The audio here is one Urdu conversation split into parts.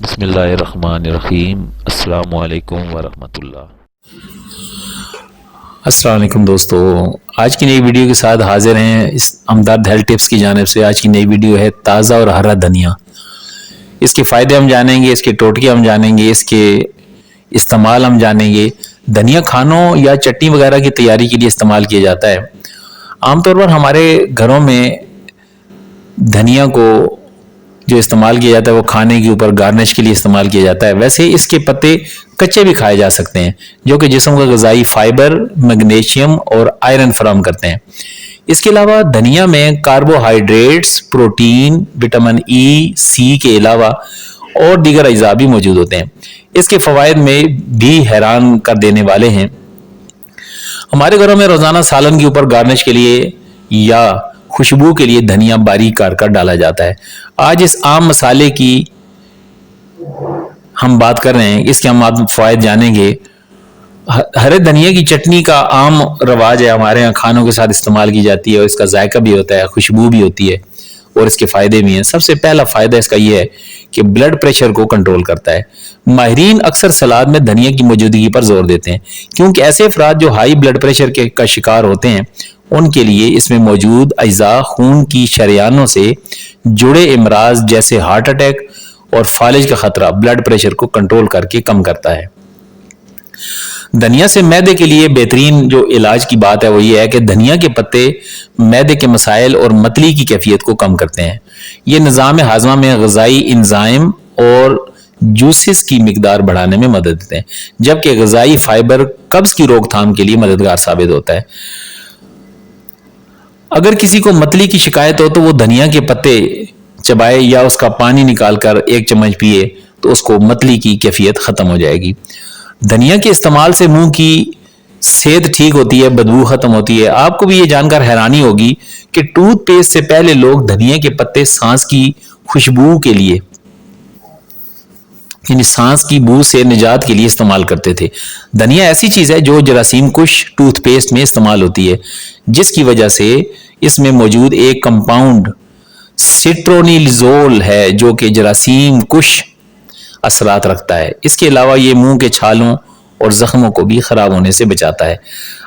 بسم اللہ الرحمن الرحیم۔ السلام علیکم ورحمۃ اللہ۔ السلام علیکم دوستو، آج کی نئی ویڈیو کے ساتھ حاضر ہیں اس ہمدرد ہیلتھ ٹپس کی جانب سے۔ آج کی نئی ویڈیو ہے تازہ اور ہرا دھنیا۔ اس کے فائدے ہم جانیں گے، اس کے ٹوٹکے ہم جانیں گے، اس کے استعمال ہم جانیں گے۔ دھنیا کھانوں یا چٹنی وغیرہ کی تیاری کے لیے استعمال کیا جاتا ہے۔ عام طور پر ہمارے گھروں میں دھنیا کو جو استعمال کیا جاتا ہے وہ کھانے کے اوپر گارنش کے لیے استعمال کیا جاتا ہے۔ ویسے اس کے پتے کچے بھی کھائے جا سکتے ہیں، جو کہ جسم کا غذائی فائبر، میگنیشیم اور آئرن فراہم کرتے ہیں۔ اس کے علاوہ دھنیا میں کاربوہائیڈریٹس، پروٹین، وٹامن ای، سی کے علاوہ اور دیگر اجزاء بھی موجود ہوتے ہیں۔ اس کے فوائد میں بھی حیران کر دینے والے ہیں۔ ہمارے گھروں میں روزانہ سالن کے اوپر گارنش کے لیے یا خوشبو کے لیے دھنیا باریک کاٹ کر ڈالا جاتا ہے۔ آج اس عام مسالے کی ہم بات کر رہے ہیں، اس کے ہم فوائد جانیں گے۔ ہرے دھنیا کی چٹنی کا عام رواج ہے، ہمارے یہاں کھانوں کے ساتھ استعمال کی جاتی ہے اور اس کا ذائقہ بھی ہوتا ہے، خوشبو بھی ہوتی ہے اور اس کے فائدے بھی ہیں۔ سب سے پہلا فائدہ اس کا یہ ہے کہ بلڈ پریشر کو کنٹرول کرتا ہے۔ ماہرین اکثر سلاد میں دھنیا کی موجودگی پر زور دیتے ہیں، کیونکہ ایسے افراد جو ہائی بلڈ پریشر کا شکار ہوتے ہیں ان کے لیے اس میں موجود اجزاء خون کی شریانوں سے جڑے امراض جیسے ہارٹ اٹیک اور فالج کا خطرہ بلڈ پریشر کو کنٹرول کر کے کم کرتا ہے۔ دھنیا سے معدے کے لیے بہترین جو علاج کی بات ہے وہ یہ ہے کہ دھنیا کے پتے معدے کے مسائل اور متلی کی کیفیت کو کم کرتے ہیں۔ یہ نظام ہاضمہ میں غذائی انزائم اور جوسز کی مقدار بڑھانے میں مدد دیتے ہیں، جبکہ غذائی فائبر قبض کی روک تھام کے لیے مددگار ثابت ہوتا ہے۔ اگر کسی کو متلی کی شکایت ہو تو وہ دھنیا کے پتے چبائے یا اس کا پانی نکال کر 1 چمچ پیے تو اس کو متلی کی کیفیت ختم ہو جائے گی۔ دھنیا کے استعمال سے منہ کی صحت ٹھیک ہوتی ہے، بدبو ختم ہوتی ہے۔ آپ کو بھی یہ جان کر حیرانی ہوگی کہ ٹوتھ پیسٹ سے پہلے لوگ دھنیا کے پتے سانس کی خوشبو کے لیے، یعنی سانس کی بو سے نجات کے لیے استعمال کرتے تھے۔ دھنیا ایسی چیز ہے جو جراثیم کش ٹوتھ پیسٹ میں استعمال ہوتی ہے، جس کی وجہ سے اس میں موجود ایک کمپاؤنڈ سٹرونیلزول ہے جو کہ جراثیم کش اثرات رکھتا ہے۔ اس کے علاوہ یہ منہ کے چھالوں اور زخموں کو بھی خراب ہونے سے بچاتا ہے۔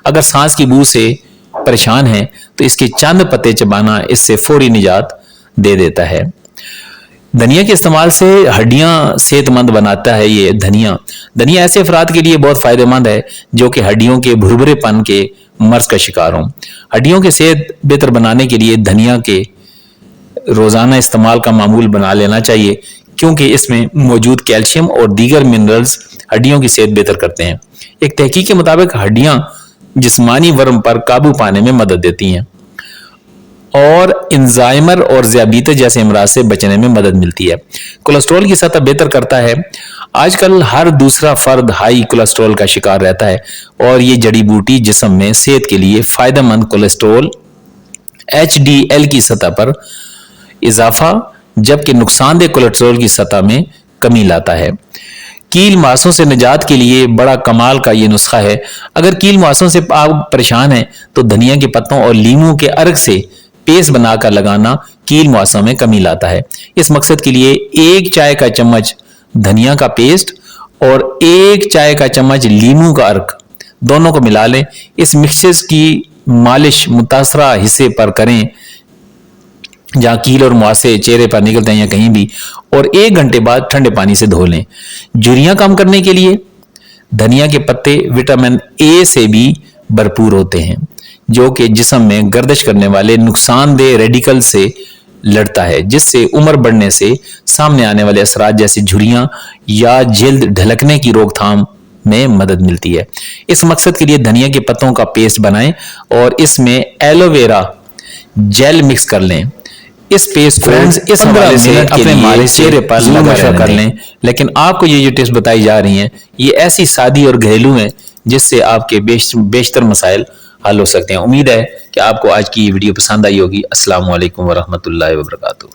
اگر سانس کی بو سے پریشان ہیں تو اس کے چند پتے چبانا اس سے فوری نجات دے دیتا ہے۔ دھنیا کے استعمال سے ہڈیاں صحت مند بناتا ہے۔ یہ دھنیا ایسے افراد کے لیے بہت فائدہ مند ہے جو کہ ہڈیوں کے بھربھرے پن کے مرض کا شکار ہوں۔ ہڈیوں کی صحت بہتر بنانے کے لیے دھنیا کے روزانہ استعمال کا معمول بنا لینا چاہیے، کیونکہ اس میں موجود کیلشیم اور دیگر منرلز ہڈیوں کی صحت بہتر کرتے ہیں۔ ایک تحقیق کے مطابق ہڈیاں جسمانی ورم پر قابو پانے میں مدد دیتی ہیں اور انزائمر اور ذیابیطس جیسے امراض سے بچنے میں مدد ملتی ہے۔ کولیسٹرول کی سطح بہتر کرتا ہے۔ آج کل ہر دوسرا فرد ہائی کولیسٹرول کا شکار رہتا ہے اور یہ جڑی بوٹی جسم میں صحت کے لیے فائدہ مند کولیسٹرول HDL کی سطح پر اضافہ، جبکہ نقصان دہ کولیسٹرول کی سطح میں کمی لاتا ہے۔ کیل ماسوں سے نجات کے لیے بڑا کمال کا یہ نسخہ ہے۔ اگر کیل ماسوں سے آپ پریشان ہیں تو دھنیا کے پتوں اور لیموں کے عرق سے پیسٹ بنا کر لگانا کیل ماسوں میں کمی لاتا ہے۔ اس مقصد کے لیے 1 چائے کا چمچ دھنیا کا پیسٹ اور 1 چائے کا چمچ لیموں کا عرق دونوں کو ملا لیں۔ اس مکسچر کی مالش متاثرہ حصے پر کریں جہاں کیل اور ماسے چہرے پر نکلتے ہیں یا کہیں بھی، اور 1 گھنٹے بعد ٹھنڈے پانی سے دھو لیں۔ جھریاں کم کرنے کے لیے دھنیا کے پتے وٹامن اے سے بھی بھرپور ہوتے ہیں، جو کہ جسم میں گردش کرنے والے نقصان دہ ریڈیکل سے لڑتا ہے، جس سے عمر بڑھنے سے سامنے آنے والے اثرات جیسے جھریاں یا جلد ڈھلکنے کی روک تھام میں مدد ملتی ہے۔ اس مقصد کے لیے دھنیا کے پتوں کا پیسٹ بنائیں اور اس میں ایلو ویرا جیل مکس کر لیں۔ اس پیسٹ فرینڈز اس حوالے سے اپنے مالش چہرے پر لگا کر لیں، لیکن آپ کو یہ جو ٹپس بتائی جا رہی ہیں یہ ایسی سادی اور گھریلو ہیں جس سے آپ کے بیشتر مسائل حل ہو سکتے ہیں۔ امید ہے کہ آپ کو آج کی یہ ویڈیو پسند آئی ہوگی۔ السلام علیکم ورحمۃ اللہ وبرکاتہ۔